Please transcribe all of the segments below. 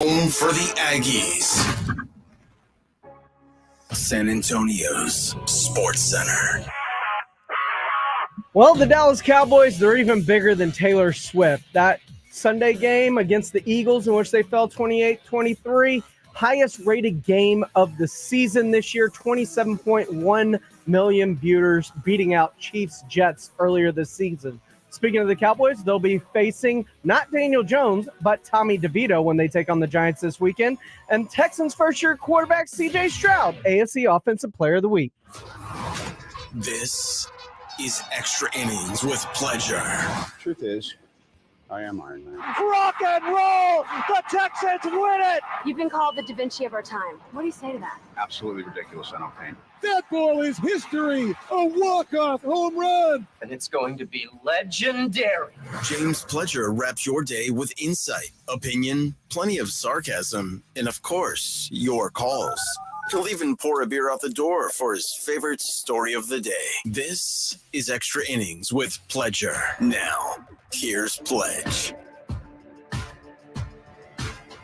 Home for the Aggies. San Antonio's Sports Center. Well, the Dallas Cowboys, they're even bigger than Taylor Swift. That Sunday game against the Eagles, in which they fell 28-23, highest rated game of the season this year, 27.1 million viewers, beating out Chiefs Jets earlier this season. Speaking of the Cowboys, they'll be facing not Daniel Jones, but Tommy DeVito when they take on the Giants this weekend. And Texans first-year quarterback CJ Stroud, AFC Offensive Player of the Week. This is Extra Innings with Pleasure. Truth is, I am Iron Man. Rock and roll! The Texans win it! You've been called the Da Vinci of our time. What do you say to that? Absolutely ridiculous. I don't paint. That ball is history! A walk-off home run! And it's going to be legendary. James Pleasure wraps your day with insight, opinion, plenty of sarcasm, and of course, your calls. He'll even pour a beer out the door for his favorite story of the day. This is Extra Innings with Pleasure. Now, here's Pledge.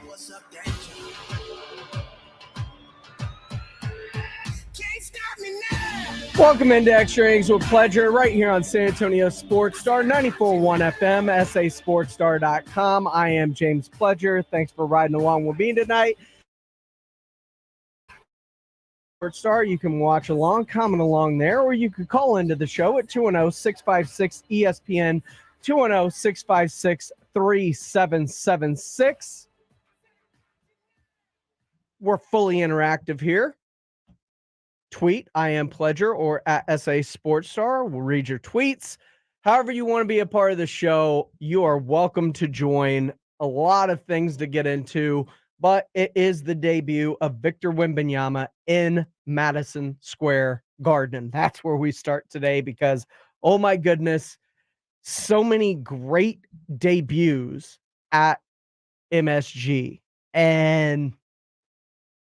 What's up, Dad? Can't stop me now. Welcome into Extra Innings with Pleasure right here on San Antonio Sports Star, 94.1 FM, sasportstar.com. I am James Pleasure. Thanks for riding along with me tonight. Star, you can watch along, comment along there, or you could call into the show at 210-656-ESPN, 210-656-3776. We're fully interactive here. Tweet, I am Pleasure, or at SA Sports Star. We'll read your tweets. However you want to be a part of the show, you are welcome to join. A lot of things to get into, but it is the debut of Victor Wembanyama in Madison Square Garden. That's where we start today because, oh my goodness, so many great debuts at MSG. And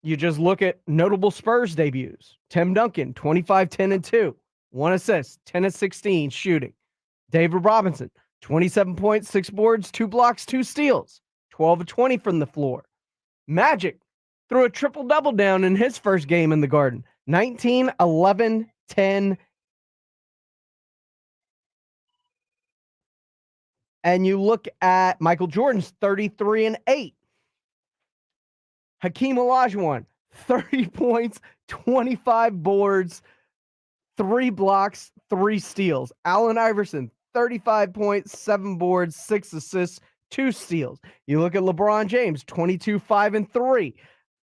you just look at notable Spurs debuts. Tim Duncan, 25, 10, and 2. 1 assist, 10 of 16 shooting. David Robinson, 27 points, 6 boards, 2 blocks, 2 steals. 12 of 20 from the floor. Magic threw a triple-double down in his first game in the Garden. 19, 11, 10. And you look at Michael Jordan's 33 and 8. Hakeem Olajuwon, 30 points, 25 boards, 3 blocks, 3 steals. Allen Iverson, 35 points, 7 boards, 6 assists, 2 steals. You look at LeBron James, 22, 5, and 3.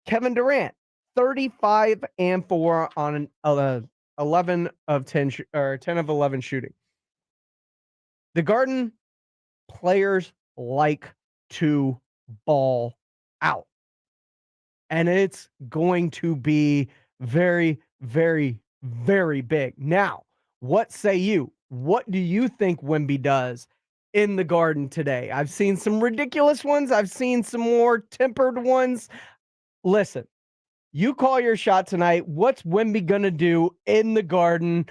Kevin Durant, 35 and 4 on an 11 of 10 or 10 of 11 shooting. The Garden players like to ball out. And it's going to be very, very, very big. Now, what say you? What do you think Wemby does in the Garden today? I've seen some ridiculous ones. I've seen some more tempered ones. Listen, you call your shot tonight. What's Wemby going to do in the Garden?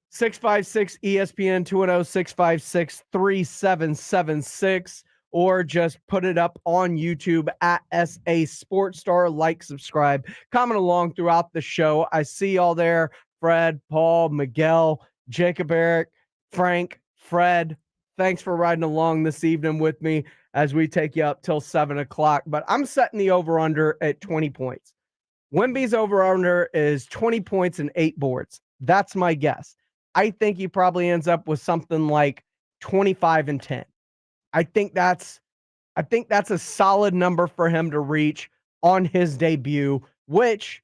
656 ESPN, 210-656-3776, or just put it up on YouTube at SA Sports Star. Like, subscribe, comment along throughout the show. I see y'all there. Fred, Paul, Miguel, Jacob, Eric, Frank, Fred. Thanks for riding along this evening with me as we take you up till 7 o'clock. But I'm setting the over-under at 20 points. Wemby's over-under is 20 points and 8 boards. That's my guess. I think he probably ends up with something like 25 and 10. I think that's a solid number for him to reach on his debut, which,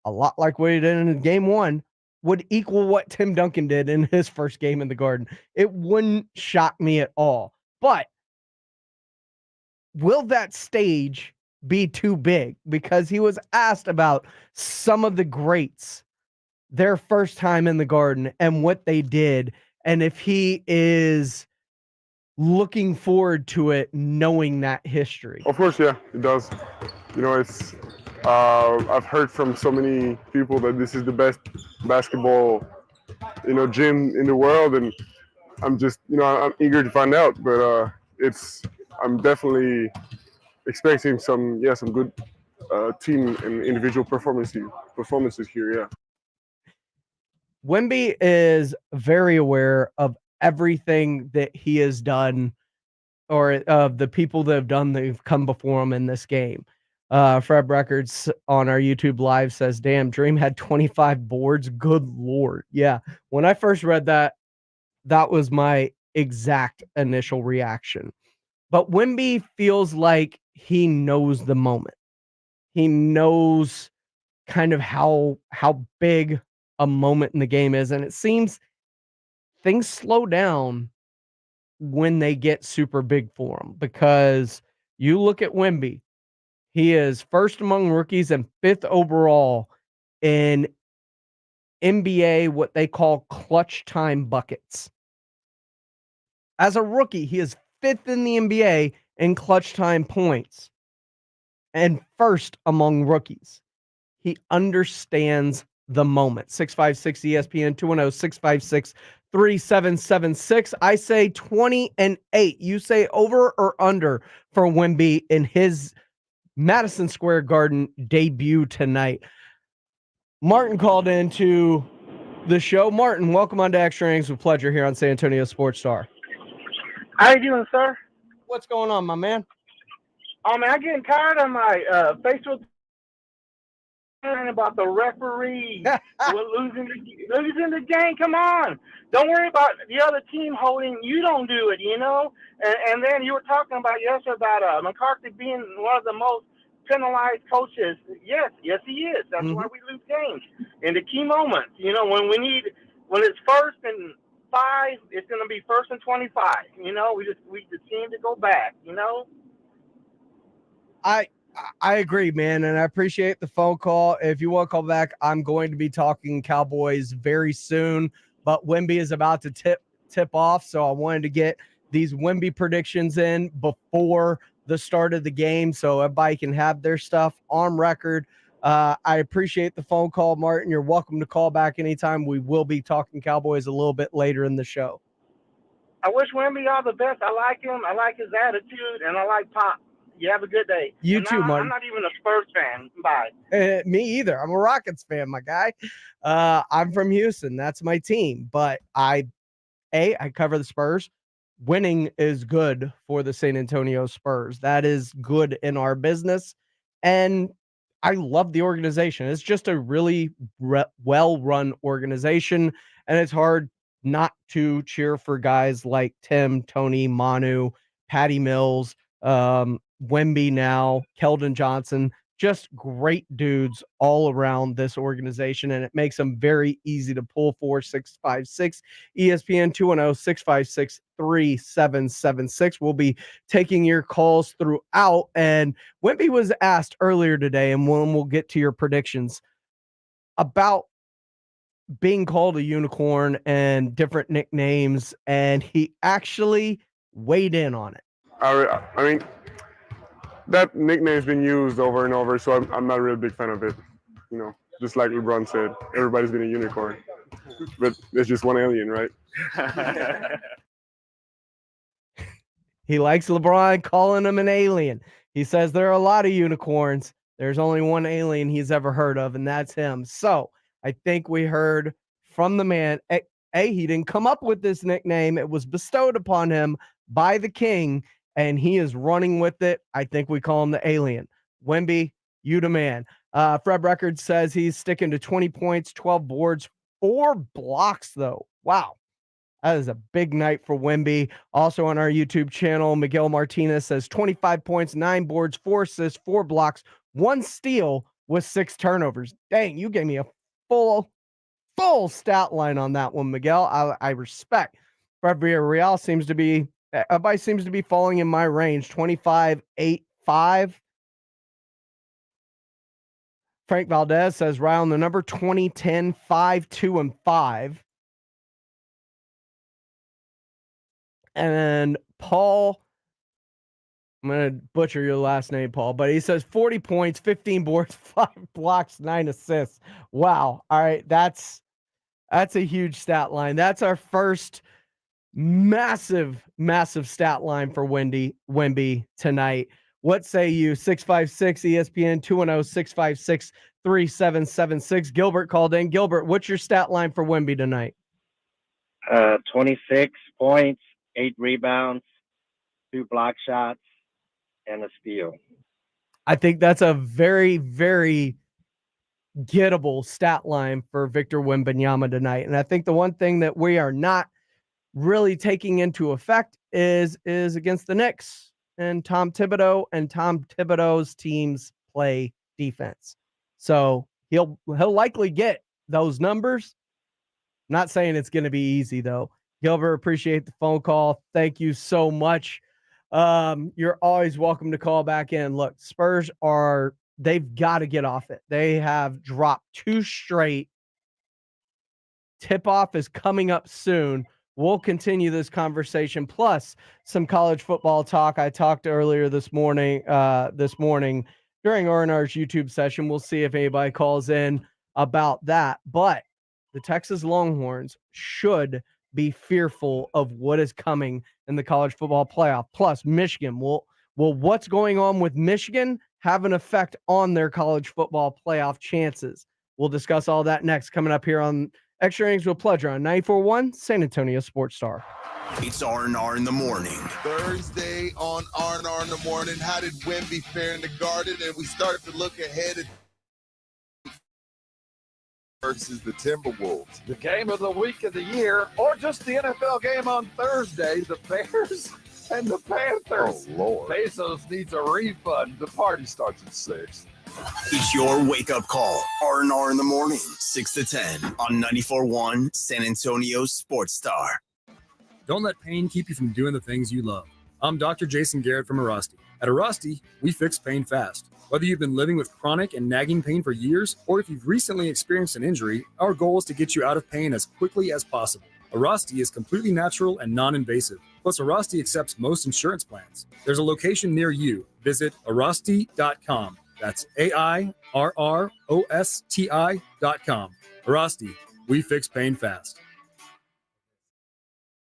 a lot like what he did in game 1, would equal what Tim Duncan did in his first game in the Garden. It wouldn't shock me at all. But will that stage be too big? Because he was asked about some of the greats, their first time in the Garden and what they did, and if he is looking forward to it, knowing that history. Of course, yeah, it does. You know, it's I've heard from so many people that this is the best basketball, gym in the world, and I'm just, I'm eager to find out. But I'm definitely expecting some good team and individual performances here. Yeah. Wemby is very aware of everything that he has done, or of the people that have done that have come before him in this game. Fred Records on our YouTube live says, damn, Dream had 25 boards. Good Lord. Yeah. When I first read that, that was my exact initial reaction. But Wemby feels like he knows the moment. He knows kind of how big a moment in the game is. And it seems things slow down when they get super big for him, because you look at Wemby, he is first among rookies and 5th overall in NBA, what they call clutch time buckets. As a rookie, he is 5th in the NBA in clutch time points and first among rookies. He understands the moment. 656 ESPN 210-656-3776. I say 20-8. You say over or under for Wemby in his Madison Square Garden debut tonight. Martin called into the show. Martin, welcome on to Extra Innings with Pleasure here on San Antonio Sports Star. How you doing, sir? What's going on, my man? Oh, man, I'm getting tired of my Facebook about the referee losing the game. Come on. Don't worry about the other team holding. You don't do it, you know? And then you were talking about yesterday about McCarthy being one of the most penalized coaches. Yes, he is. That's why we lose games. In the key moments, you know, when it's 1st and 5, it's going to be 1st and 25. You know, we just seem to go back, you know? I agree, man, and I appreciate the phone call. If you want to call back, I'm going to be talking Cowboys very soon, but Wemby is about to tip off, so I wanted to get these Wemby predictions in before the start of the game so everybody can have their stuff on record. I appreciate the phone call, Martin. You're welcome to call back anytime. We will be talking Cowboys a little bit later in the show. I wish Wemby all the best. I like him. I like his attitude, and I like Pop. You have a good day. You too, Martin. I'm not even a Spurs fan. Bye. Me either. I'm a Rockets fan, my guy. I'm from Houston. That's my team. But I cover the Spurs. Winning is good for the San Antonio Spurs. That is good in our business. And I love the organization. It's just a really well-run organization. And it's hard not to cheer for guys like Tim, Tony, Manu, Patty Mills, Wemby now, Keldon Johnson, just great dudes all around this organization, and it makes them very easy to pull for. 656 ESPN 210-656-3776. We'll be taking your calls throughout, and Wemby was asked earlier today, and we'll get to your predictions about being called a unicorn and different nicknames, and he actually weighed in on it. I mean, that nickname's been used over and over, so I'm not a real big fan of it. You know, just like LeBron said, everybody's been a unicorn, but there's just one alien, right? He likes LeBron calling him an alien. He says there are a lot of unicorns. There's only one alien he's ever heard of, and that's him. So I think we heard from the man. He didn't come up with this nickname. It was bestowed upon him by the king, and he is running with it. I think we call him the alien. Wemby, you the man. Fred Records says he's sticking to 20 points, 12 boards, 4 blocks, though. Wow. That is a big night for Wemby. Also on our YouTube channel, Miguel Martinez says 25 points, 9 boards, 4 assists, 4 blocks, 1 steal with 6 turnovers. Dang, you gave me a full stat line on that one, Miguel. I respect. Fred Real seems to be everybody seems to be falling in my range. 25, 8, 5. Frank Valdez says right on the number 20, 10, 5, 2, and 5. And Paul, I'm going to butcher your last name, Paul, but he says 40 points, 15 boards, 5 blocks, 9 assists. Wow. All right. That's a huge stat line. That's our first massive stat line for Wemby tonight. What say you? 656 ESPN 210-656-3776. Gilbert called in. Gilbert, what's your stat line for Wemby tonight? 26 points, 8 rebounds, 2 block shots, and a steal. I think that's a very, very gettable stat line for Victor Wembanyama tonight. And I think the one thing that we are not really taking into effect is against the Knicks and Tom Thibodeau, and Tom Thibodeau's teams play defense. So he'll likely get those numbers. Not saying it's going to be easy though. Gilbert, appreciate the phone call. Thank you so much. You're always welcome to call back in. Look, Spurs they've got to get off it. They have dropped 2 straight. Tip-off is coming up soon. We'll continue this conversation, plus some college football talk. I talked earlier this morning during R&R's YouTube session. We'll see if anybody calls in about that. But the Texas Longhorns should be fearful of what is coming in the college football playoff. Plus, Michigan will what's going on with Michigan have an effect on their college football playoff chances. We'll discuss all that next, coming up here on Extra Innings with Pleasure on 94.1 San Antonio Sports Star. It's R&R in the morning. Thursday on R&R in the morning. How did Wemby fare in the Garden? And we started to look ahead at versus the Timberwolves. The game of the week of the year, or just the NFL game on Thursday, the Bears and the Panthers. Oh, Lord. Bezos needs a refund. The party starts at 6. It's your wake-up call. R&R in the morning, 6 to 10 on 94.1 San Antonio Sports Star. Don't let pain keep you from doing the things you love. I'm Dr. Jason Garrett from Arasti. At Arasti, we fix pain fast. Whether you've been living with chronic and nagging pain for years, or if you've recently experienced an injury, our goal is to get you out of pain as quickly as possible. Arasti is completely natural and non-invasive. Plus, Arasti accepts most insurance plans. There's a location near you. Visit arasti.com. That's AIRROSTI.com. Arasti, we fix pain fast.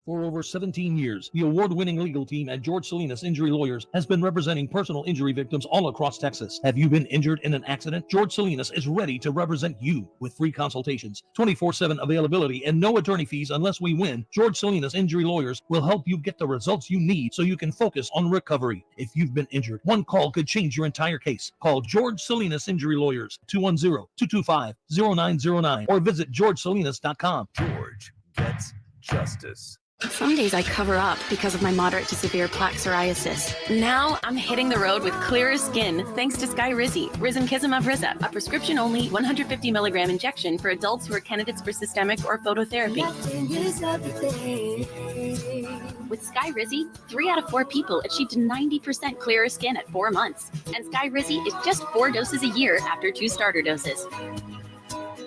For over 17 years, the award-winning legal team at George Salinas Injury Lawyers has been representing personal injury victims all across Texas. Have you been injured in an accident? George Salinas is ready to represent you with free consultations, 24/7 availability, and no attorney fees unless we win. George Salinas Injury Lawyers will help you get the results you need so you can focus on recovery. If you've been injured, one call could change your entire case. Call George Salinas Injury Lawyers, 210-225-0909, or visit georgesalinas.com. George gets justice. Some days I cover up because of my moderate to severe plaque psoriasis. Now I'm hitting the road with clearer skin thanks to Skyrizi, Risankizumab Riza, a prescription-only 150 milligram injection for adults who are candidates for systemic or phototherapy. With Skyrizi, 3 out of 4 people achieved 90% clearer skin at 4 months. And Skyrizi is just 4 doses a year after 2 starter doses.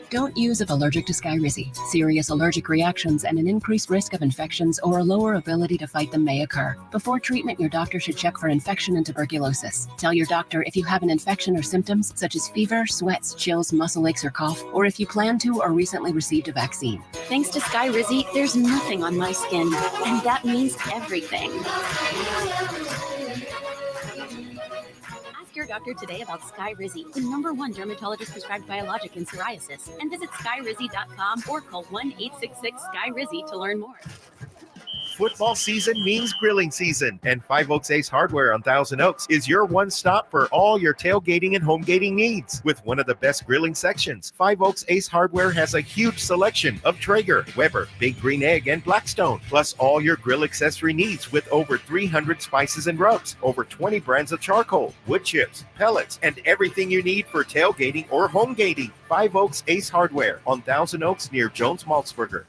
Don't use if allergic to Skyrizi. Serious allergic reactions and an increased risk of infections or a lower ability to fight them may occur. Before treatment, your doctor should check for infection and tuberculosis. Tell your doctor if you have an infection or symptoms such as fever, sweats, chills, muscle aches, or cough, or if you plan to or recently received a vaccine. Thanks to Skyrizi, there's nothing on my skin, and that means everything. Ask your doctor today about Skyrizi, the #1 dermatologist prescribed biologic in psoriasis, and visit skyrizi.com or call 1-866-SKY-RIZZI to learn more. Football season means grilling season, and Five Oaks Ace Hardware on Thousand Oaks is your one stop for all your tailgating and home gating needs. With one of the best grilling sections, Five Oaks Ace Hardware has a huge selection of Traeger, Weber, Big Green Egg, and Blackstone, plus all your grill accessory needs with over 300 spices and rubs, over 20 brands of charcoal, wood chips, pellets, and everything you need for tailgating or home gating. Five Oaks Ace Hardware on Thousand Oaks near Jones Maltzberger.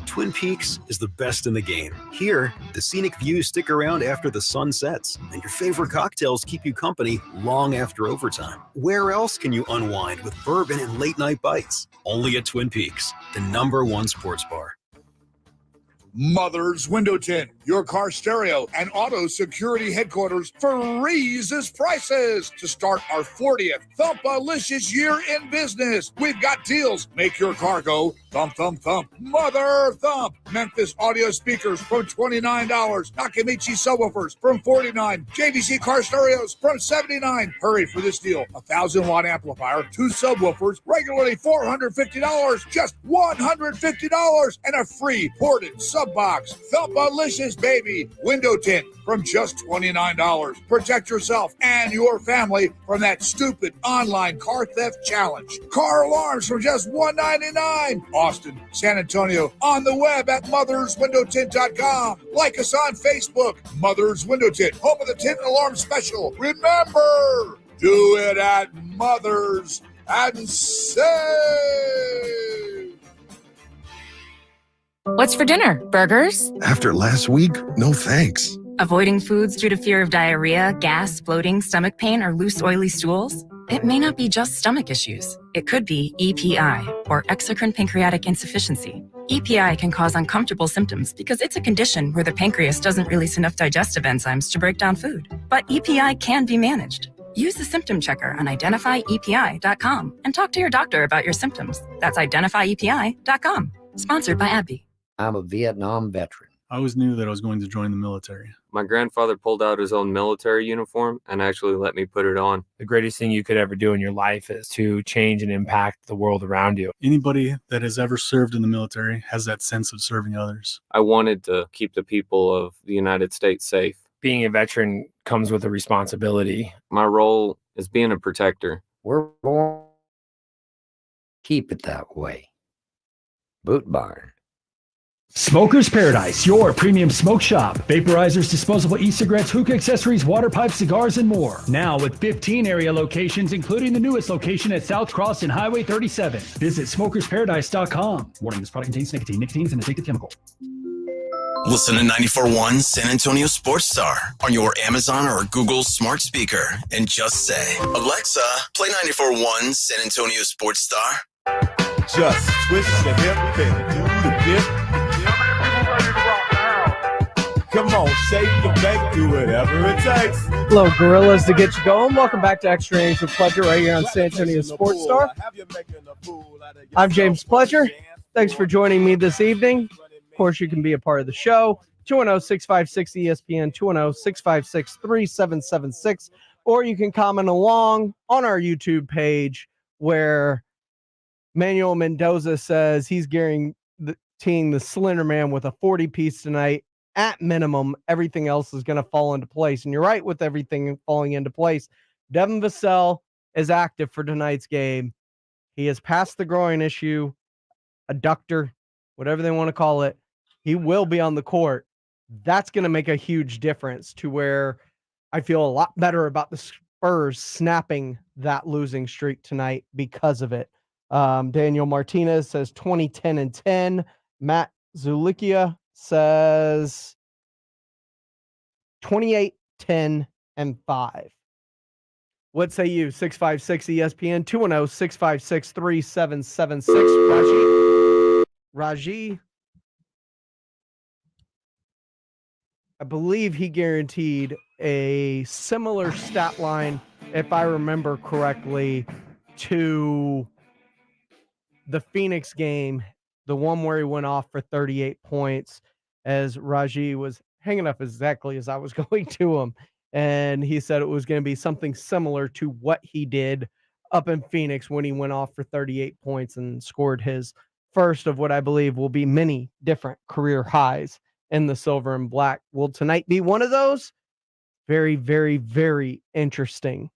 Twin Peaks is the best in the game. Here, the scenic views stick around after the sun sets, and your favorite cocktails keep you company long after overtime. Where else can you unwind with bourbon and late-night bites? Only at Twin Peaks, the #1 sports bar. Mother's Window Tint, your car stereo and auto security headquarters for Reese's Prices. To start our 40th Thumpalicious year in business, we've got deals. Make your car go Thump, thump, thump. Mother thump. Memphis audio speakers from $29. Nakamichi subwoofers from $49. JVC car stereos from $79. Hurry for this deal. 1,000-watt amplifier, 2 subwoofers, regularly $450, just $150, and a free ported sub box. Thumpalicious, baby. Window tint from just $29. Protect yourself and your family from that stupid online car theft challenge. Car alarms for just $199. Austin, San Antonio, on the web at motherswindowtint.com. Like us on Facebook, Mother's Window Tint, home of the tint and alarm special. Remember, do it at Mother's and save. What's for dinner? Burgers? After last week, no thanks. Avoiding foods due to fear of diarrhea, gas, bloating, stomach pain, or loose, oily stools? It may not be just stomach issues. It could be EPI, or exocrine pancreatic insufficiency. EPI can cause uncomfortable symptoms because it's a condition where the pancreas doesn't release enough digestive enzymes to break down food. But EPI can be managed. Use the symptom checker on identifyepi.com and talk to your doctor about your symptoms. That's identifyepi.com. Sponsored by AbbVie. I'm a Vietnam veteran. I always knew that I was going to join the military. My grandfather pulled out his own military uniform and actually let me put it on. The greatest thing you could ever do in your life is to change and impact the world around you. Anybody that has ever served in the military has that sense of serving others. I wanted to keep the people of the United States safe. Being a veteran comes with a responsibility. My role is being a protector. We're born. Keep it that way. Boot Barn. Smoker's Paradise, your premium smoke shop. Vaporizers, disposable e-cigarettes, hookah accessories, water pipes, cigars, and more. Now with 15 area locations, including the newest location at South Cross and Highway 37. Visit smokersparadise.com. Warning, this product contains nicotine. Nicotine is an addictive chemical. Listen to 94.1 San Antonio Sports Star on your Amazon or Google smart speaker and just say, Alexa, play 94.1 San Antonio Sports Star. Just twist the hip and do the dip. Come on, shake the bank, do whatever it takes. Hello, Gorillas, to get you going. Welcome back to Extra Innings with Pleasure right here on San Antonio Sports Star. I'm James Pleasure. Thanks for joining me this evening. Of course, you can be a part of the show. 210-656-ESPN, 210-656-3776. Or you can comment along on our YouTube page where Manuel Mendoza says he's guaranteeing the Slender Man with a 40-piece tonight. At minimum, everything else is going to fall into place. And you're right with everything falling into place. Devin Vassell is active for tonight's game. He has passed the groin issue, adductor, whatever they want to call it. He will be on the court. That's going to make a huge difference to where I feel a lot better about the Spurs snapping that losing streak tonight because of it. Daniel Martinez says 20, 10, and 10. Matt Zulikia says 28, 10, and 5. What say you? 656 ESPN, 210-656-3776. Raji. I believe he guaranteed a similar stat line, if I remember correctly, to the Phoenix game, the one where he went off for 38 points, as Raji was hanging up exactly as I was going to him. And he said it was going to be something similar to what he did up in Phoenix when he went off for 38 points and scored his first of what I believe will be many different career highs in the silver and black. Will tonight be one of those? Very, very, very interesting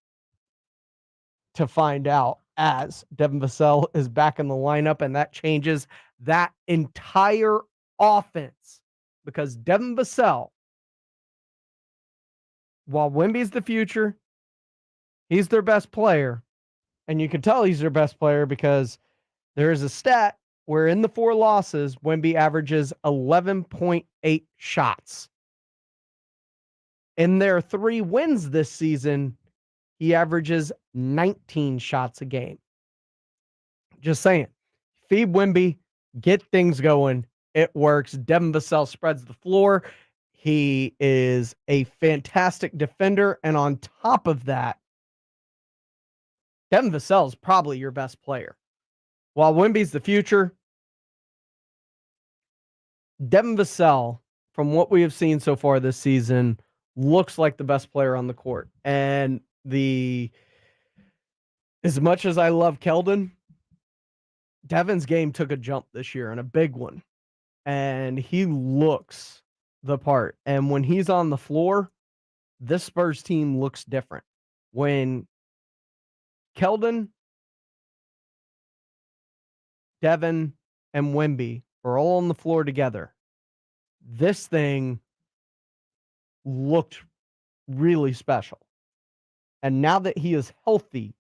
to find out, as Devin Vassell is back in the lineup, and that changes that entire offense, because Devin Vassell, while Wemby's the future, he's their best player, and you can tell he's their best player because there is a stat where in the 4 losses, Wemby averages 11.8 shots. In their 3 wins this season, he averages 19 shots a game. Just saying. Feed Wemby, get things going. It works. Devin Vassell spreads the floor. He is a fantastic defender. And on top of that, Devin Vassell is probably your best player. While Wemby's the future, Devin Vassell, from what we have seen so far this season, looks like the best player on the court. And as much as I love Keldon, Devin's game took a jump this year, and a big one. And he looks the part. And when he's on the floor, this Spurs team looks different. When Keldon, Devin, and Wemby are all on the floor together, this thing looked really special. And now that he is healthy,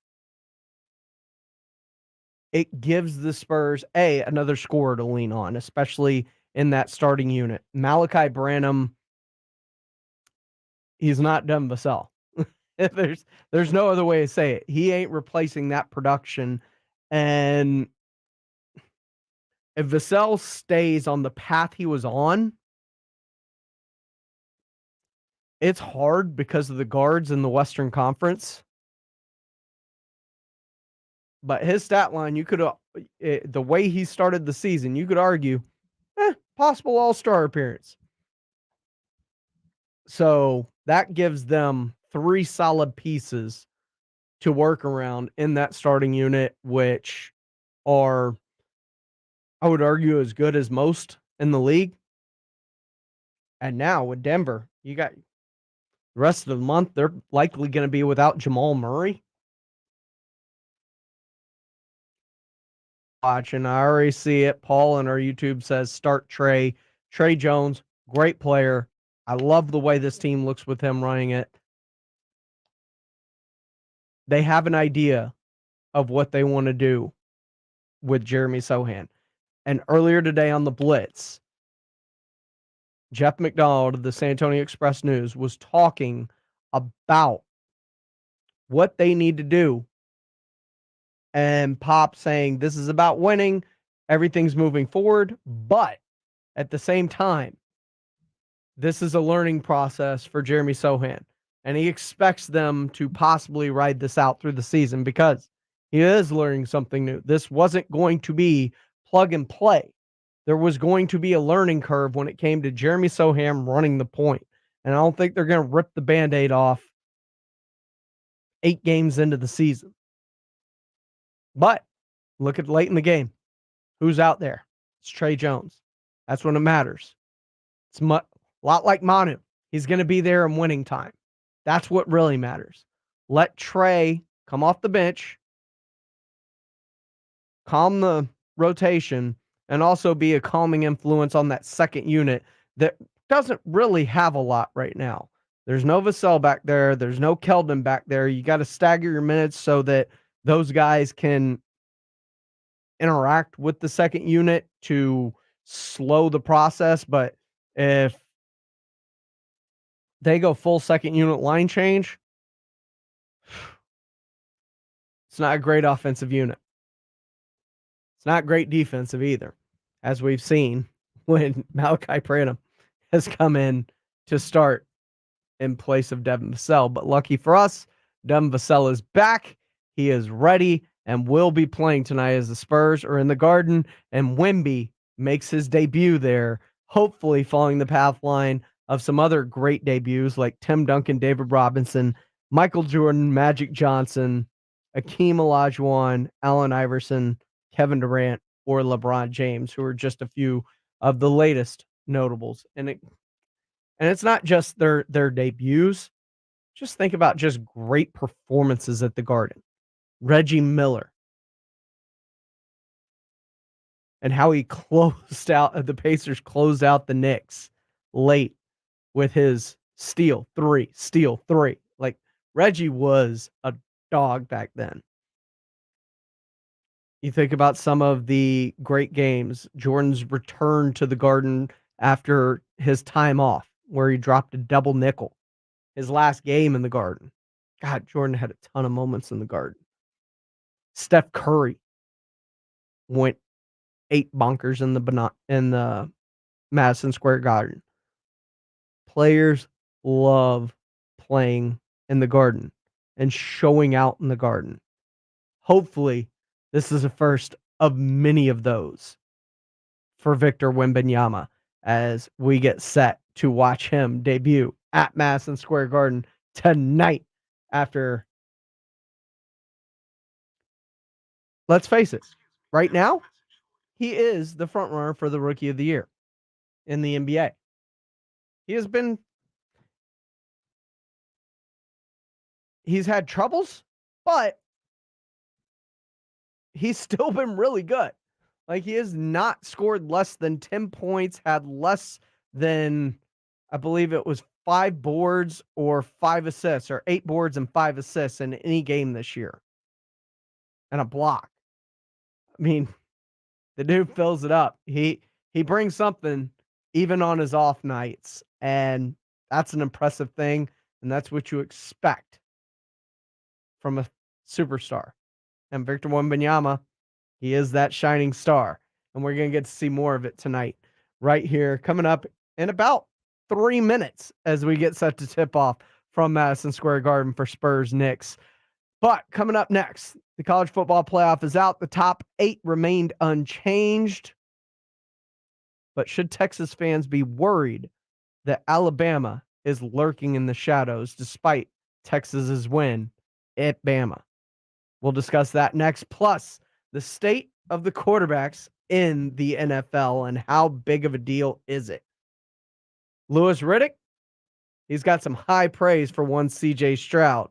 it gives the Spurs, another scorer to lean on, especially in that starting unit. Malachi Branham, he's not Devin Vassell. There's no other way to say it. He ain't replacing that production. And if Vassell stays on the path he was on, it's hard because of the guards in the Western Conference. But his stat line, you could, the way he started the season, you could argue, possible all-star appearance. So that gives them 3 solid pieces to work around in that starting unit, which are, I would argue, as good as most in the league. And now with Denver, you got the rest of the month, they're likely going to be without Jamal Murray. Watching, I already see it. Paul on our YouTube says start Trey. Trey Jones, great player. I love the way this team looks with him running it. They have an idea of what they want to do with Jeremy Sohan. And earlier today on the Blitz, Jeff McDonald of the San Antonio Express News was talking about what they need to do. And Pop saying this is about winning, everything's moving forward, but at the same time, this is a learning process for Jeremy Sohan. And he expects them to possibly ride this out through the season because he is learning something new. This wasn't going to be plug and play. There was going to be a learning curve when it came to Jeremy Sohan running the point. And I don't think they're going to rip the Band-Aid off 8 games into the season. But look at late in the game. Who's out there? It's Trey Jones. That's when it matters. It's a lot like Manu. He's going to be there in winning time. That's what really matters. Let Trey come off the bench, calm the rotation, and also be a calming influence on that second unit that doesn't really have a lot right now. There's no Vassell back there. There's no Keldon back there. You got to stagger your minutes so that those guys can interact with the second unit to slow the process. But if they go full second unit line change, it's not a great offensive unit. It's not great defensive either, as we've seen when Malachi Branham has come in to start in place of Devin Vassell. But lucky for us, Devin Vassell is back. He is ready and will be playing tonight as the Spurs are in the Garden. And Wemby makes his debut there, hopefully following the path line of some other great debuts like Tim Duncan, David Robinson, Michael Jordan, Magic Johnson, Akeem Olajuwon, Allen Iverson, Kevin Durant, or LeBron James, who are just a few of the latest notables. And it's not just their debuts. Just think about just great performances at the Garden. Reggie Miller and how he closed out, the Pacers closed out the Knicks late with his steal three. Like, Reggie was a dog back then. You think about some of the great games, Jordan's return to the Garden after his time off, where he dropped a double nickel, his last game in the Garden. God, Jordan had a ton of moments in the Garden. Steph Curry went 8 bunkers in the Madison Square Garden. Players love playing in the Garden and showing out in the Garden. Hopefully, this is the first of many of those for Victor Wembanyama as we get set to watch him debut at Madison Square Garden tonight after, let's face it, right now, he is the front runner for the Rookie of the Year in the NBA. He's had troubles, but he's still been really good. Like, he has not scored less than 10 points, had less than, I believe it was 5 boards or 5 assists, or 8 boards and 5 assists in any game this year. And a block. I mean, the dude fills it up. He brings something even on his off nights, and that's an impressive thing, and that's what you expect from a superstar. And Victor Wembanyama, he is that shining star, and we're going to get to see more of it tonight right here, coming up in about 3 minutes as we get set to tip off from Madison Square Garden for Spurs Knicks. But coming up next, the college football playoff is out. The top 8 remained unchanged. But should Texas fans be worried that Alabama is lurking in the shadows despite Texas's win at Bama? We'll discuss that next. Plus, the state of the quarterbacks in the NFL and how big of a deal is it? Louis Riddick, he's got some high praise for one CJ Stroud.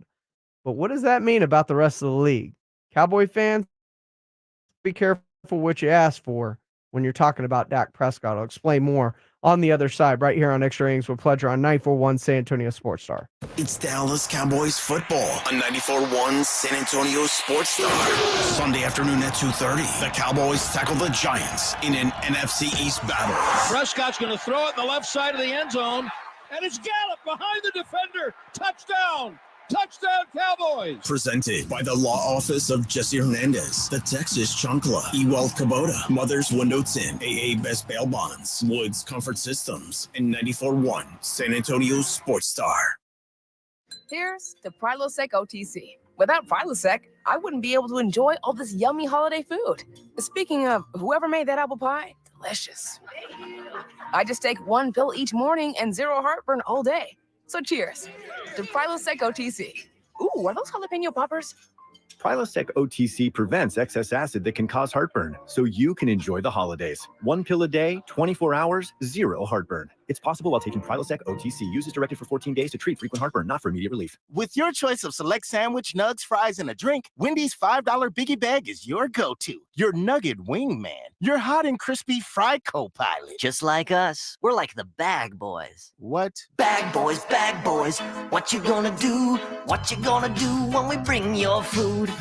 But what does that mean about the rest of the league? Cowboy fans, be careful what you ask for when you're talking about Dak Prescott. I'll explain more on the other side right here on Extra Innings with Pleasure on 94.1 San Antonio Sports Star. It's Dallas Cowboys football on 94.1 San Antonio Sports Star. Sunday afternoon at 2:30, the Cowboys tackle the Giants in an NFC East battle. Prescott's going to throw it in the left side of the end zone, and it's Gallup behind the defender. Touchdown! Touchdown, Cowboys! Presented by the law office of Jesse Hernandez, the Texas Chancla, eWealth Kubota, Mother's Window Tint, AA Best Bail Bonds, Woods Comfort Systems, and 94.1 San Antonio Sports Star. Here's to Prilosec OTC. Without Prilosec, I wouldn't be able to enjoy all this yummy holiday food. Speaking of, whoever made that apple pie, delicious. I just take 1 pill each morning and 0 heartburn all day. So cheers to Prilosec OTC. Ooh, are those jalapeno poppers? Prilosec OTC prevents excess acid that can cause heartburn, so you can enjoy the holidays. 1 pill a day, 24 hours, 0 heartburn. It's possible while taking Prilosec OTC. Use as directed for 14 days to treat frequent heartburn, not for immediate relief. With your choice of select sandwich, nugs, fries, and a drink, Wendy's $5 Biggie Bag is your go-to. Your nugget wingman. Your hot and crispy fry co-pilot. Just like us. We're like the bag boys. What? Bag boys, what you gonna do? What you gonna do when we bring your food?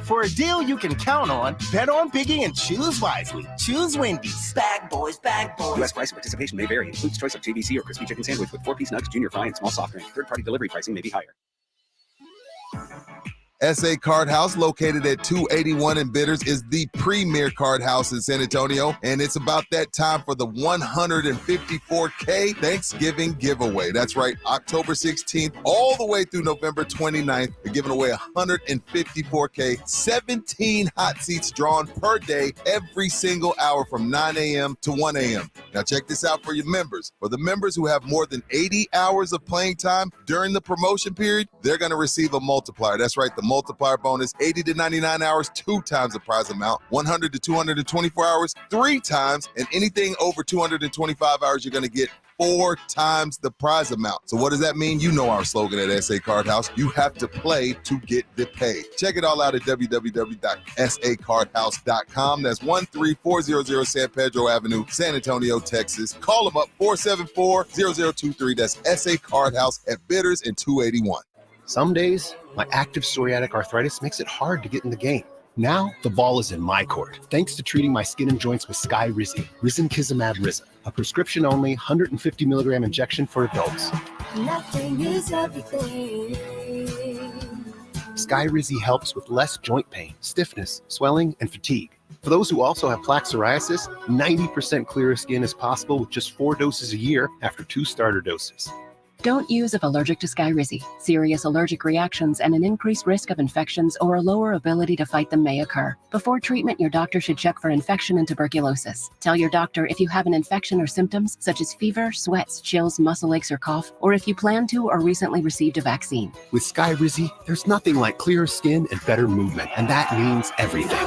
For a deal you can count on, bet on Biggie and choose wisely. Choose Wendy's. Bag boys. U.S. price and participation may vary. Includes choice of JVC or crispy chicken sandwich with 4-piece nugs, junior fry, and small soft drink. Third-party delivery pricing may be higher. SA Card House, located at 281 in Bitters, is the premier card house in San Antonio, and it's about that time for the 154K Thanksgiving giveaway. That's right, October 16th all the way through November 29th. They're giving away 154K, 17 hot seats drawn per day every single hour from 9 a.m. to 1 a.m. Now check this out for your members. For the members who have more than 80 hours of playing time during the promotion period, they're going to receive a multiplier. That's right, the multiplier bonus, 80 to 99 hours, 2 times the prize amount, 100 to 224 hours, 3 times, and anything over 225 hours, you're going to get 4 times the prize amount. So what does that mean? You know our slogan at SA Card House. You have to play to get the pay. Check it all out at www.sacardhouse.com. That's 13400 San Pedro Avenue, San Antonio, Texas. Call them up, 474-0023. That's SA Card House at Bitters and 281. Some days, my active psoriatic arthritis makes it hard to get in the game. Now, the ball is in my court, thanks to treating my skin and joints with Sky Rizzi, Risankizumab Rizza, a prescription-only 150 milligram injection for adults. Nothing is everything. Sky Rizzi helps with less joint pain, stiffness, swelling, and fatigue. For those who also have plaque psoriasis, 90% clearer skin is possible with just 4 doses a year after 2 starter doses. Don't use if allergic to Skyrizi. Serious allergic reactions and an increased risk of infections or a lower ability to fight them may occur. Before treatment, your doctor should check for infection and tuberculosis. Tell your doctor if you have an infection or symptoms such as fever, sweats, chills, muscle aches, or cough, or if you plan to or recently received a vaccine. With Skyrizi, there's nothing like clearer skin and better movement, and that means everything.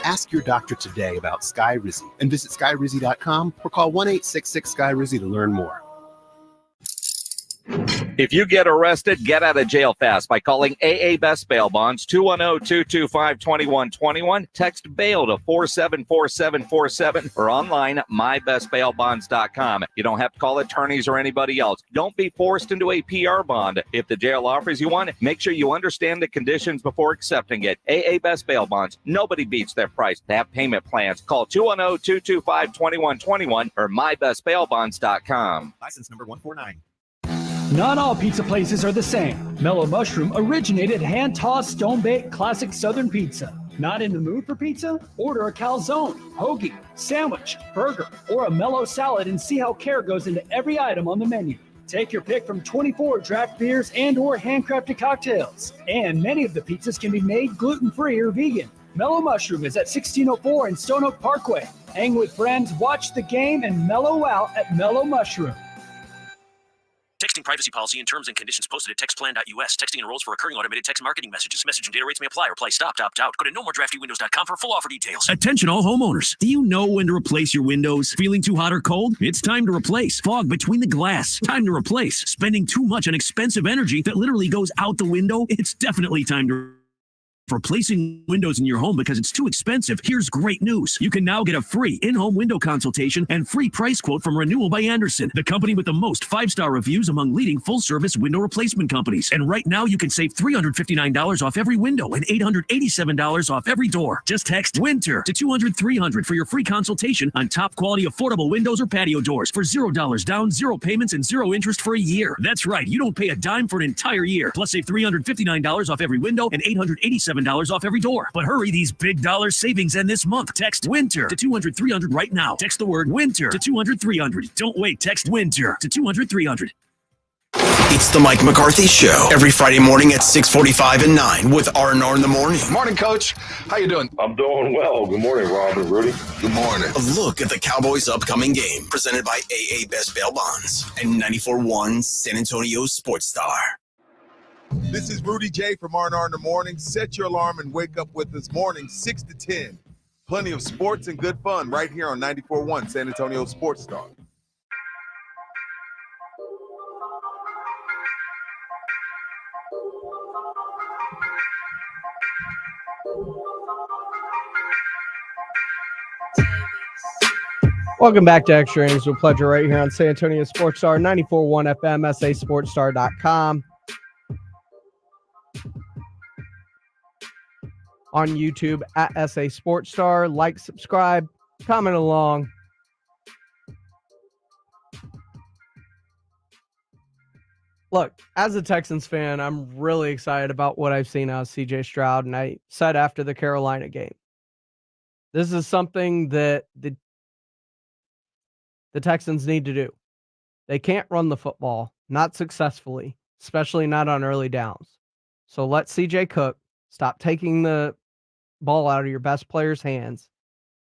Ask your doctor today about Skyrizi and visit skyrizi.com or call 1-866-SKYRIZI to learn more. If you get arrested, get out of jail fast by calling AA Best Bail Bonds, 210-225-2121. Text bail to 474747 or online, mybestbailbonds.com. You don't have to call attorneys or anybody else. Don't be forced into a PR bond. If the jail offers you one, make sure you understand the conditions before accepting it. AA Best Bail Bonds. Nobody beats their price. They have payment plans. Call 210-225-2121 or mybestbailbonds.com. License number 149. Not all pizza places are the same. Mellow Mushroom originated hand-tossed, stone-baked classic Southern pizza. Not in the mood for pizza? Order a calzone, hoagie, sandwich, burger, or a mellow salad and see how care goes into every item on the menu. Take your pick from 24 draft beers and or handcrafted cocktails. And many of the pizzas can be made gluten-free or vegan. Mellow Mushroom is at 1604 in Stone Oak Parkway. Hang with friends, watch the game, and mellow out at Mellow Mushroom. Texting privacy policy and terms and conditions posted at textplan.us. Texting enrolls for recurring automated text marketing messages. Message and data rates may apply. Reply stop to opt out. Go to nomoredraftywindows.com for full offer details. Attention all homeowners. Do you know when to replace your windows? Feeling too hot or cold? It's time to replace. Fog between the glass. Time to replace. Spending too much on expensive energy that literally goes out the window? It's definitely time to replacing windows in your home because it's too expensive. Here's great news. You can now get a free in-home window consultation and free price quote from Renewal by Andersen, the company with the most 5-star reviews among leading full-service window replacement companies. And right now you can save $359 off every window and $887 off every door. Just text WINTER to 200-300 for your free consultation on top quality affordable windows or patio doors for $0 down, 0 payments, and 0 interest for a year. That's right. You don't pay a dime for an entire year. Plus save $359 off every window and $887 off every door. But hurry, these big dollar savings end this month. Text WINTER to 200-300 right now. Text the word WINTER to 200-300. Don't wait. Text WINTER to 200-300. It's the Mike McCarthy Show every Friday morning at 6:45 and 9 with R&R in the morning. Morning, Coach. How you doing? I'm doing well. Good morning, Rob and Rudy. Good morning. A look at the Cowboys' upcoming game presented by AA Best Bail Bonds and 94.1 San Antonio Sports Star. This is Rudy J from R&R in the morning. Set your alarm and wake up with us morning 6 to 10. Plenty of sports and good fun right here on 94.1 San Antonio Sports Star. Welcome back to Extra Innings with Pleasure right here on San Antonio Sports Star, 94.1 FM, sasportstar.com. On YouTube at SA Sports Star. Like, subscribe, comment along. Look, as a Texans fan, I'm really excited about what I've seen out of CJ Stroud, and I said after the Carolina game, this is something that the Texans need to do. They can't run the football, not successfully, especially not on early downs. So let CJ cook, stop taking the ball out of your best player's hands,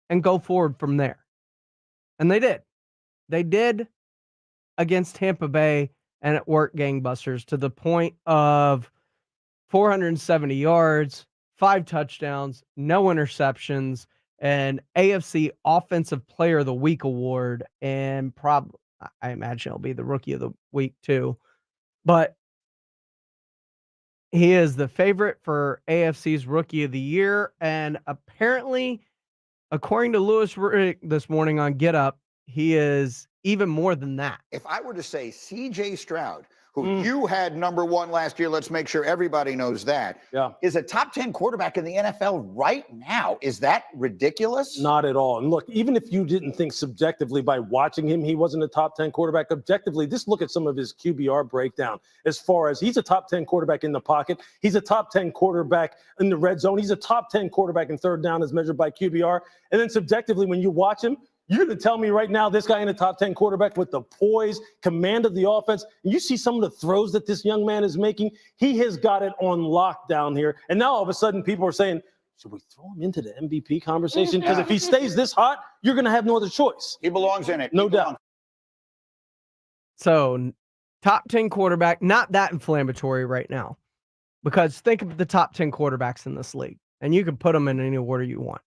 and go forward from there. And they did. They did against Tampa Bay, and it worked gangbusters to the point of 470 yards, 5 touchdowns, no interceptions, and AFC Offensive Player of the Week award, and probably, I imagine it'll be the Rookie of the Week too. But he is the favorite for AFC's Rookie of the Year, and apparently, according to Louis Riddick this morning on Get Up, he is even more than that. If I were to say CJ Stroud, who you had number 1 last year, let's make sure everybody knows that, is a top 10 quarterback in the NFL right now. Is that ridiculous? Not at all. And look, even if you didn't think subjectively by watching him, he wasn't a top 10 quarterback, objectively, just look at some of his QBR breakdown as far as he's a top 10 quarterback in the pocket. He's a top 10 quarterback in the red zone. He's a top 10 quarterback in third down as measured by QBR. And then subjectively, when you watch him, You're going to tell me right now this guy in a top 10 quarterback with the poise, command of the offense, and you see some of the throws that this young man is making, he has got it on lockdown here. And now all of a sudden people are saying, should we throw him into the MVP conversation? Because if he stays this hot, you're going to have no other choice. He belongs in it. No doubt. So, top 10 quarterback, not that inflammatory right now. Because think of the top 10 quarterbacks in this league, and you can put them in any order you want.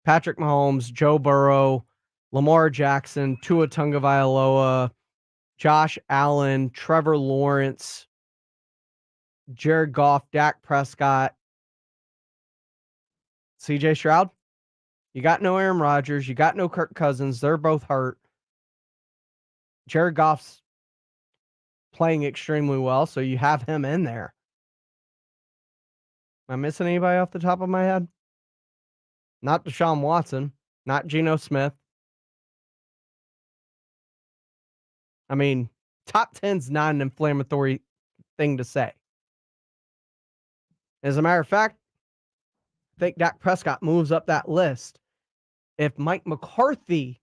Patrick Mahomes, Joe Burrow, Lamar Jackson, Tua Tagovailoa, Josh Allen, Trevor Lawrence, Jared Goff, Dak Prescott, CJ Stroud. You got no Aaron Rodgers. You got no Kirk Cousins. They're both hurt. Jared Goff's playing extremely well, so you have him in there. Am I missing anybody off the top of my head? Not Deshaun Watson, not Geno Smith. I mean, top 10's not an inflammatory thing to say. As a matter of fact, I think Dak Prescott moves up that list. If Mike McCarthy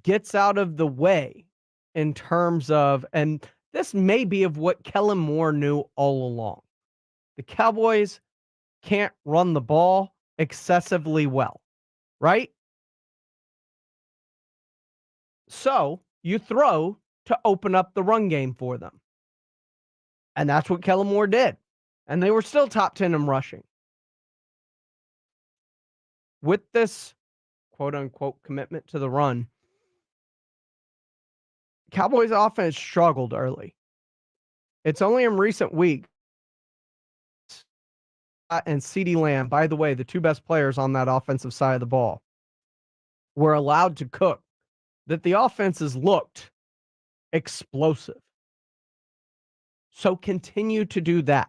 gets out of the way in terms of, and this may be of what Kellen Moore knew all along. The Cowboys can't run the ball excessively well, right? So you throw to open up the run game for them. And that's what Kellen Moore did. And they were still top 10 in rushing. With this quote unquote commitment to the run, Cowboys offense struggled early. It's only in recent weeks and CeeDee Lamb, by the way, the two best players on that offensive side of the ball, were allowed to cook, that the offenses looked explosive. So continue to do that.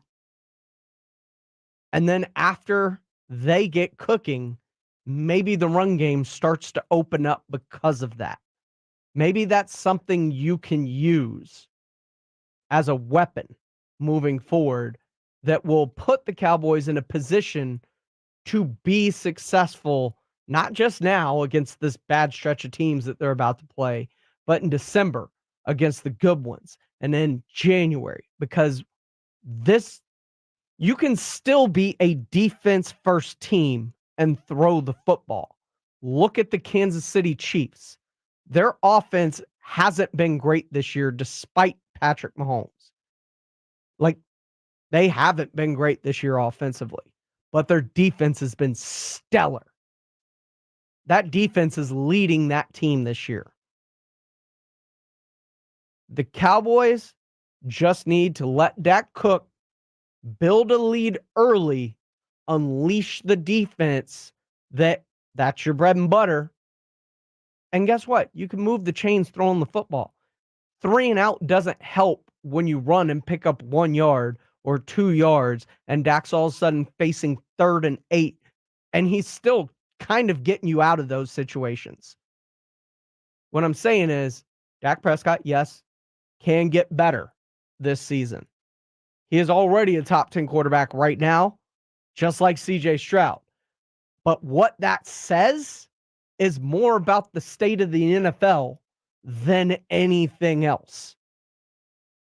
And then after they get cooking, maybe the run game starts to open up because of that. Maybe that's something you can use as a weapon moving forward that will put the Cowboys in a position to be successful, not just now against this bad stretch of teams that they're about to play, but in December against the good ones, and then January, because you can still be a defense-first team and throw the football. Look at the Kansas City Chiefs. Their offense hasn't been great this year despite Patrick Mahomes. They haven't been great this year offensively, but their defense has been stellar. That defense is leading that team this year. The Cowboys just need to let Dak cook, build a lead early, unleash the defense that's your bread and butter. And guess what? You can move the chains throwing the football. 3 and out doesn't help when you run and pick up 1 yard or 2 yards, and Dak's all of a sudden facing 3rd and 8, and he's still kind of getting you out of those situations. What I'm saying is, Dak Prescott, yes, can get better this season. He is already a top 10 quarterback right now, just like CJ Stroud. But what that says is more about the state of the NFL than anything else.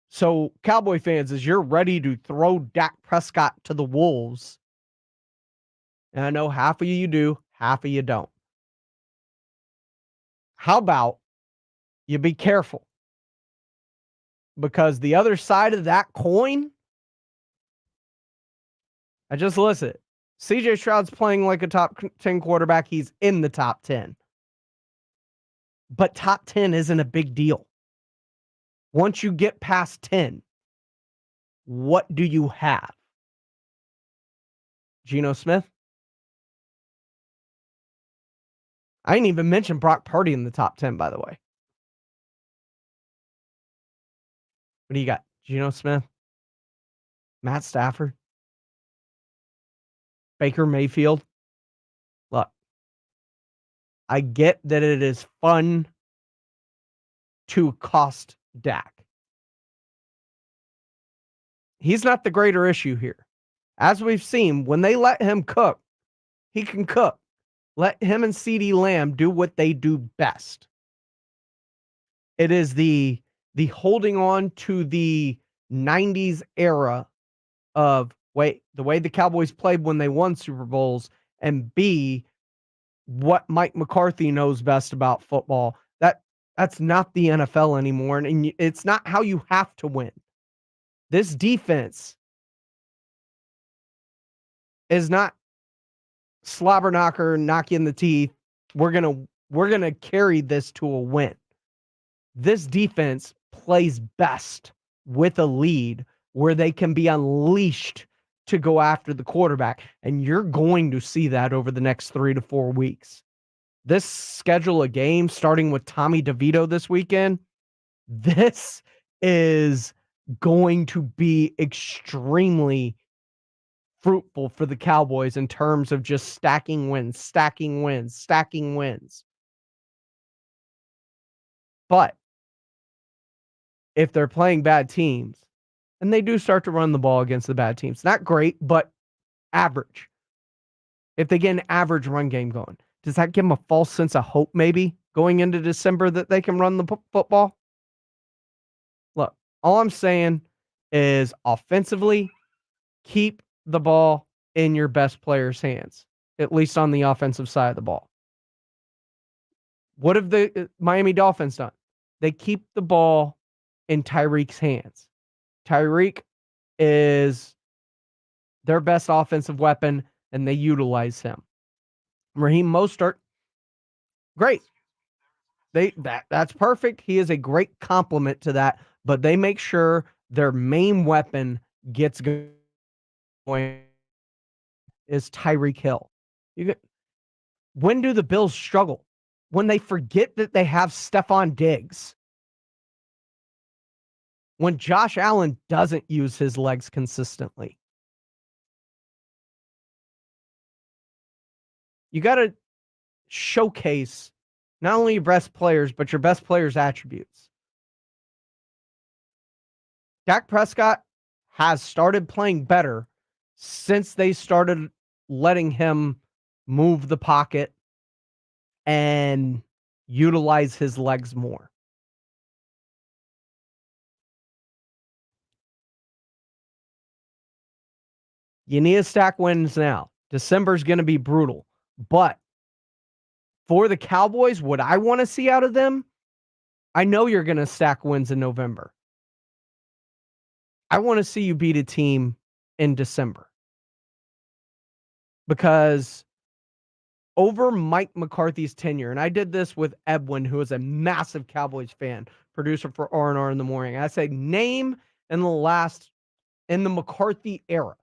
So, Cowboy fans, as you're ready to throw Dak Prescott to the wolves, and I know half of you do, half of you don't. How about you be careful? Because the other side of that coin, I just listed, CJ Stroud's playing like a top 10 quarterback. He's in the top 10. But top 10 isn't a big deal. Once you get past 10, what do you have? Geno Smith? I didn't even mention Brock Purdy in the top 10, by the way. What do you got? Geno Smith? Matt Stafford? Baker Mayfield? Look, I get that it is fun to cost Dak. He's not the greater issue here. As we've seen, when they let him cook, he can cook. Let him and CeeDee Lamb do what they do best. It is the holding on to the 90s era of the way the Cowboys played when they won Super Bowls, and B, what Mike McCarthy knows best about football. That's not the NFL anymore, and it's not how you have to win. This defense is not slobber knocker, knock you in the teeth. We're gonna carry this to a win. This defense plays best with a lead where they can be unleashed to go after the quarterback, and you're going to see that over the next 3 to 4 weeks. This schedule of games, starting with Tommy DeVito this weekend, this is going to be extremely fruitful for the Cowboys in terms of just stacking wins. But if they're playing bad teams, and they do start to run the ball against the bad teams, not great, but average. If they get an average run game going, does that give them a false sense of hope maybe going into December that they can run the football? Look, all I'm saying is offensively, keep the ball in your best player's hands, at least on the offensive side of the ball. What have the Miami Dolphins done? They keep the ball in Tyreek's hands. Tyreek is their best offensive weapon, and they utilize him. Raheem Mostert, great. That's perfect. He is a great complement to that, but they make sure their main weapon gets going is Tyreek Hill. When do the Bills struggle? When they forget that they have Stephon Diggs. When Josh Allen doesn't use his legs consistently. You got to showcase not only your best players, but your best players' attributes. Dak Prescott has started playing better since they started letting him move the pocket and utilize his legs more. You need to stack wins now. December's going to be brutal. But for the Cowboys, what I want to see out of them, I know you're going to stack wins in November. I want to see you beat a team in December. Because over Mike McCarthy's tenure, and I did this with Edwin, who is a massive Cowboys fan, producer for R&R in the Morning. I say, name in the McCarthy era,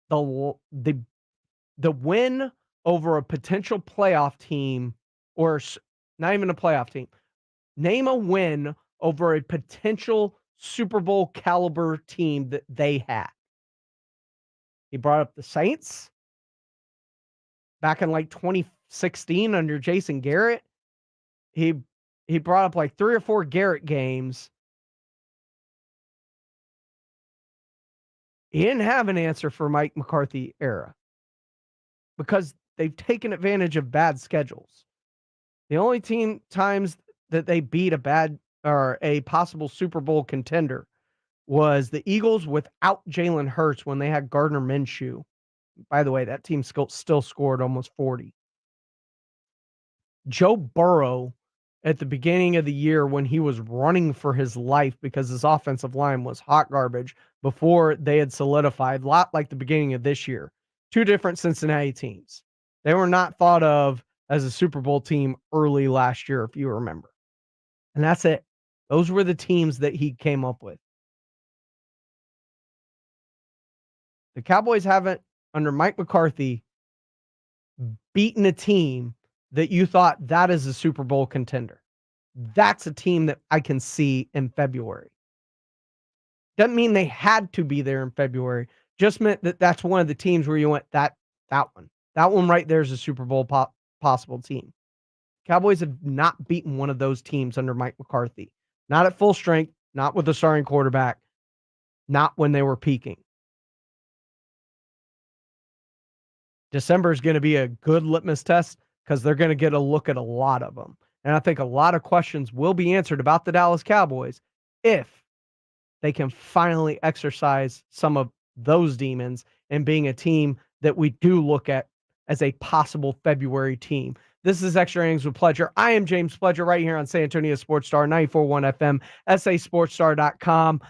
the win over a potential playoff team, or not even a playoff team. Name a win over a potential Super Bowl caliber team that they had. He brought up the Saints back in like 2016 under Jason Garrett. He brought up like 3 or 4 Garrett games. He didn't have an answer for Mike McCarthy era because they've taken advantage of bad schedules. The only times that they beat a possible Super Bowl contender was the Eagles without Jalen Hurts when they had Gardner Minshew. By the way, that team still scored almost 40. Joe Burrow, at the beginning of the year when he was running for his life because his offensive line was hot garbage before they had solidified, a lot like the beginning of this year. 2 different Cincinnati teams. They were not thought of as a Super Bowl team early last year, if you remember. And that's it. Those were the teams that he came up with. The Cowboys haven't, under Mike McCarthy, beaten a team that you thought that is a Super Bowl contender. That's a team that I can see in February. Doesn't mean they had to be there in February. Just meant that that's one of the teams where you went, that one. That one right there is a Super Bowl possible team. Cowboys have not beaten one of those teams under Mike McCarthy. Not at full strength, not with a starting quarterback, not when they were peaking. December is going to be a good litmus test because they're going to get a look at a lot of them. And I think a lot of questions will be answered about the Dallas Cowboys if they can finally exercise some of those demons and being a team that we do look at as a possible February team. This is Extra Innings with Pledger. I am James Pledger right here on San Antonio Sports Star, 94.1 FM, sasportstar.com.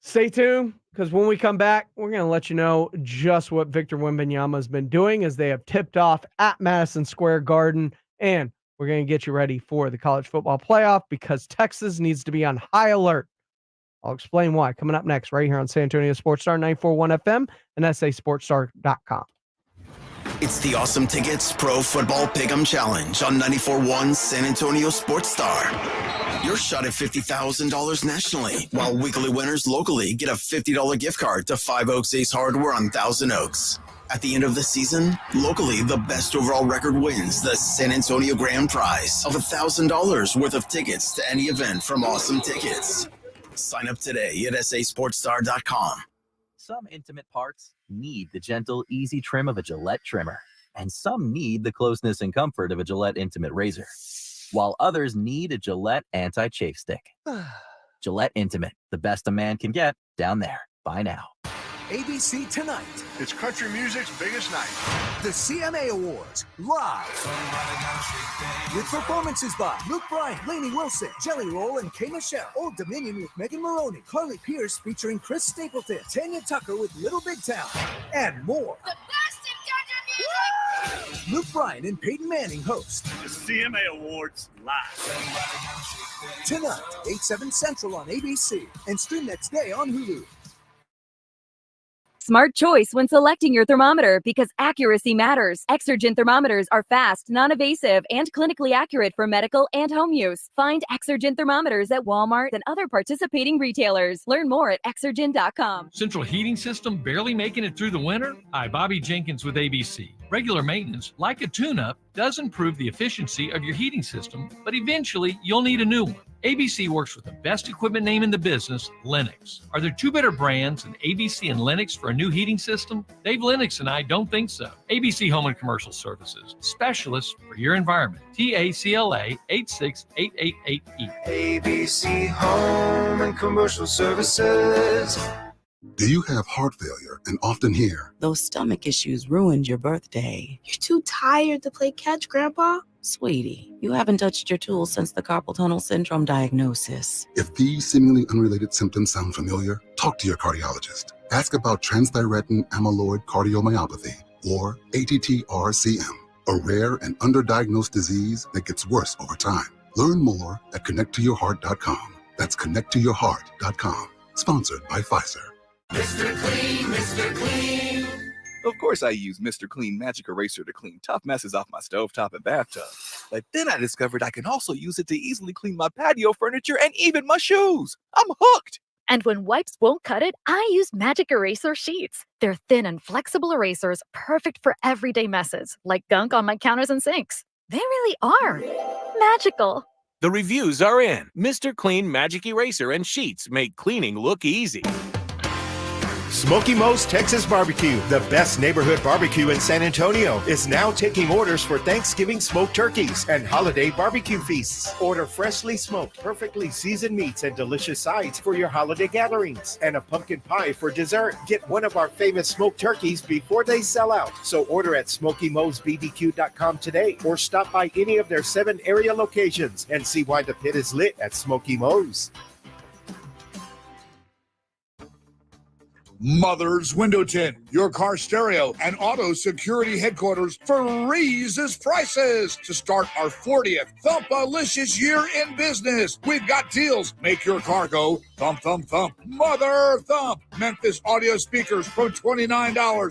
Stay tuned, because when we come back, we're going to let you know just what Victor Wembanyama has been doing as they have tipped off at Madison Square Garden, and we're going to get you ready for the college football playoff because Texas needs to be on high alert. I'll explain why coming up next right here on San Antonio Sports Star, 94.1 FM and sasportstar.com. It's the Awesome Tickets Pro Football Pick'em Challenge on 94.1 San Antonio Sports Star. Your shot at $50,000 nationally, while weekly winners locally get a $50 gift card to Five Oaks Ace Hardware on Thousand Oaks. At the end of the season, locally, the best overall record wins the San Antonio Grand Prize of $1,000 worth of tickets to any event from Awesome Tickets. Sign up today at sasportstar.com. Some intimate parts need the gentle, easy trim of a Gillette trimmer, and some need the closeness and comfort of a Gillette Intimate Razor, while others need a Gillette Anti-Chafe Stick. Gillette Intimate, the best a man can get, down there. Buy now. ABC Tonight. It's country music's biggest night. The CMA Awards, live. With performances by Luke Bryan, Lainey Wilson, Jelly Roll, and Kay Michelle. Old Dominion with Megan Maroney, Carly Pierce featuring Chris Stapleton, Tanya Tucker with Little Big Town, and more. The best in country music! Luke Bryan and Peyton Manning host The CMA Awards, live. Tonight, 8/7 Central on ABC, and stream next day on Hulu. Smart choice when selecting your thermometer because accuracy matters. Exergen thermometers are fast, non-invasive, and clinically accurate for medical and home use. Find Exergen thermometers at Walmart and other participating retailers. Learn more at Exergen.com. Central heating system barely making it through the winter? Hi, Bobby Jenkins with ABC. Regular maintenance, like a tune-up, does improve the efficiency of your heating system, but eventually you'll need a new one. ABC works with the best equipment name in the business, Lennox. Are there two better brands than ABC and Lennox for a new heating system? Dave Lennox and I don't think so. ABC Home and Commercial Services, specialists for your environment. TACLA 86888E. ABC Home and Commercial Services. Do you have heart failure and often hear, "Those stomach issues ruined your birthday"? "You're too tired to play catch, Grandpa." Sweetie, you haven't touched your tools since the carpal tunnel syndrome diagnosis. If these seemingly unrelated symptoms sound familiar, talk to your cardiologist. Ask about transthyretin amyloid cardiomyopathy, or ATTR-CM, a rare and underdiagnosed disease that gets worse over time. Learn more at connecttoyourheart.com. That's connecttoyourheart.com. Sponsored by Pfizer. Mr. Clean, Mr. Clean. Of course I use Mr. Clean Magic Eraser to clean tough messes off my stovetop and bathtub. But then I discovered I can also use it to easily clean my patio furniture and even my shoes. I'm hooked. And when wipes won't cut it, I use Magic Eraser Sheets. They're thin and flexible erasers, perfect for everyday messes, like gunk on my counters and sinks. They really are magical. The reviews are in. Mr. Clean Magic Eraser and Sheets make cleaning look easy. Smoky Mo's Texas Barbecue, the best neighborhood barbecue in San Antonio, is now taking orders for Thanksgiving smoked turkeys and holiday barbecue feasts. Order freshly smoked, perfectly seasoned meats and delicious sides for your holiday gatherings, and a pumpkin pie for dessert. Get one of our famous smoked turkeys before they sell out. So order at SmokyMo'sBBQ.com today, or stop by any of their 7 area locations and see why the pit is lit at Smoky Mo's. Mother's Window Tint, your car stereo and auto security headquarters for Reese's prices. To start our 40th Thump-A-licious year in business, we've got deals. Make your car go thump, thump, thump. Mother thump. Memphis audio speakers from $29.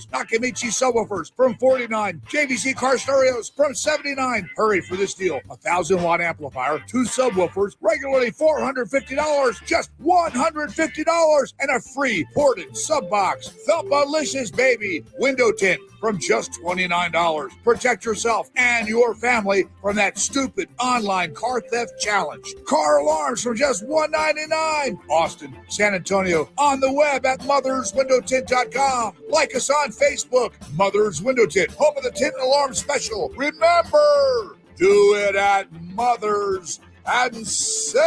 Nakamichi subwoofers from $49. JVC car stereos from $79. Hurry for this deal. 1,000-watt amplifier, 2 subwoofers, regularly $450, just $150, and a free ported sub box. Thump-A-licious, baby. Window tint from just $29. Protect yourself and your family from that stupid online car theft challenge. Car alarms from just $1.99. Austin, San Antonio, on the web at motherswindowtint.com. Like us on Facebook, Mother's Window Tint, home of the Tint Alarm Special. Remember, do it at Mother's and save.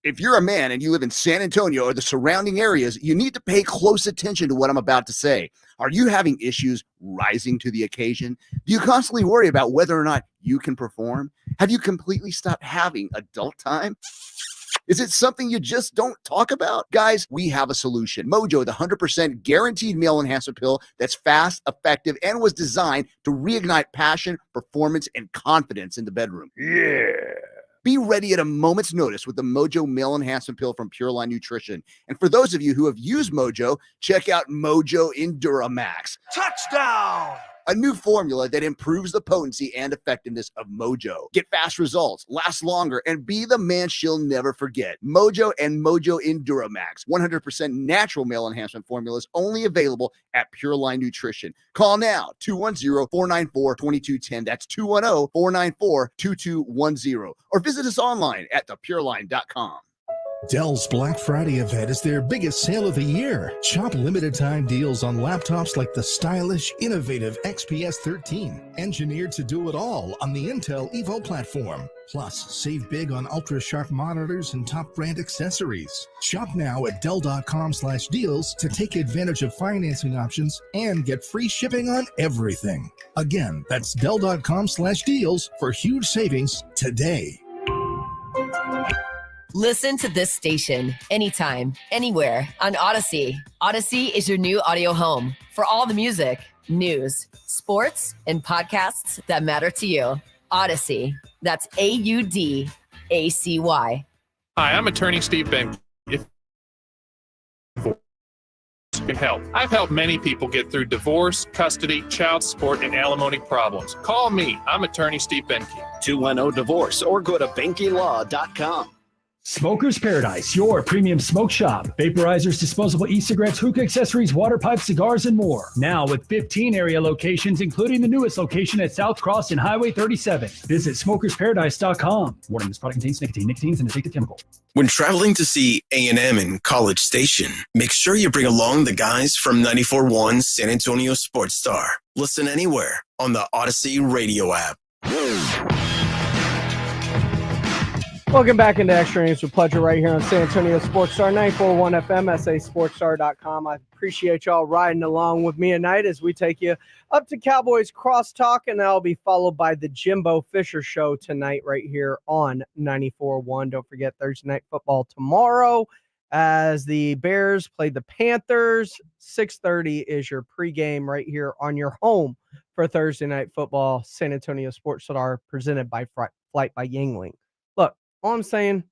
If you're a man and you live in San Antonio or the surrounding areas, you need to pay close attention to what I'm about to say. Are you having issues rising to the occasion? Do you constantly worry about whether or not you can perform? Have you completely stopped having adult time? Is it something you just don't talk about? Guys, we have a solution. Mojo, the 100% guaranteed male enhancement pill that's fast, effective, and was designed to reignite passion, performance, and confidence in the bedroom. Yeah. Be ready at a moment's notice with the Mojo Male Enhancement Pill from Pure Line Nutrition. And for those of you who have used Mojo, check out Mojo Enduramax. Touchdown! A new formula that improves the potency and effectiveness of Mojo. Get fast results, last longer, and be the man she'll never forget. Mojo and Mojo Enduramax. 100% natural male enhancement formulas only available at Pure Line Nutrition. Call now, 210-494-2210. That's 210-494-2210. Or visit us online at thepureline.com. Dell's Black Friday event is their biggest sale of the year. Shop limited time deals on laptops like the stylish, innovative XPS 13, engineered to do it all on the Intel Evo platform. Plus, save big on ultra-sharp monitors and top brand accessories. Shop now at Dell.com/deals to take advantage of financing options and get free shipping on everything. Again, that's Dell.com/deals for huge savings today. Listen to this station anytime, anywhere on Odyssey. Odyssey is your new audio home for all the music, news, sports, and podcasts that matter to you. Odyssey. That's AUDACY. Hi, I'm attorney Steve Ben. If can help. I've helped many people get through divorce, custody, child support, and alimony problems. Call me. I'm attorney Steve Benke. 210-DIVORCE or go to BenkeLaw.com. Smoker's Paradise, your premium smoke shop. Vaporizers, disposable e-cigarettes, hookah accessories, water pipes, cigars, and more. Now with 15 area locations, including the newest location at South Cross and Highway 37. Visit smokersparadise.com. Warning, this product contains nicotine. Nicotine is an addictive chemical. When traveling to see A&M in College Station, make sure you bring along the guys from 94.1 San Antonio Sports Star. Listen anywhere on the Odyssey radio app. Welcome back into Extra Innings with Pleasure right here on San Antonio Sports Star, 94.1 FM, sasportstar.com. I appreciate y'all riding along with me tonight as we take you up to Cowboys Crosstalk, and that'll be followed by the Jimbo Fisher Show tonight right here on 94.1. Don't forget Thursday Night Football tomorrow as the Bears play the Panthers. 6:30 is your pregame right here on your home for Thursday Night Football. San Antonio Sports Star presented by Flight by Yingling. Look, all I'm saying,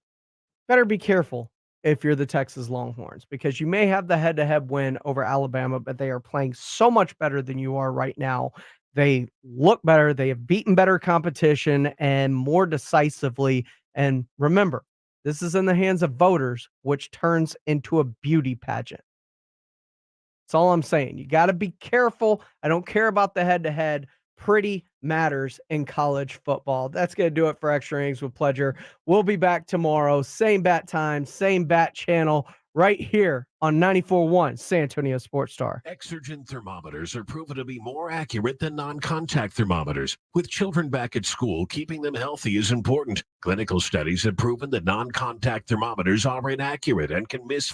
better be careful if you're the Texas Longhorns, because you may have the head-to-head win over Alabama, but they are playing so much better than you are right now. They look better. They have beaten better competition and more decisively. And remember, this is in the hands of voters, which turns into a beauty pageant. That's all I'm saying. You got to be careful. I don't care about the head-to-head. Pretty matters in college football. That's going to do it for Extra Innings with Pleasure. We'll be back tomorrow. Same bat time, same bat channel, right here on 94.1 San Antonio Sports Star. Exergen thermometers are proven to be more accurate than non-contact thermometers. With children back at school, keeping them healthy is important. Clinical studies have proven that non-contact thermometers are inaccurate and can miss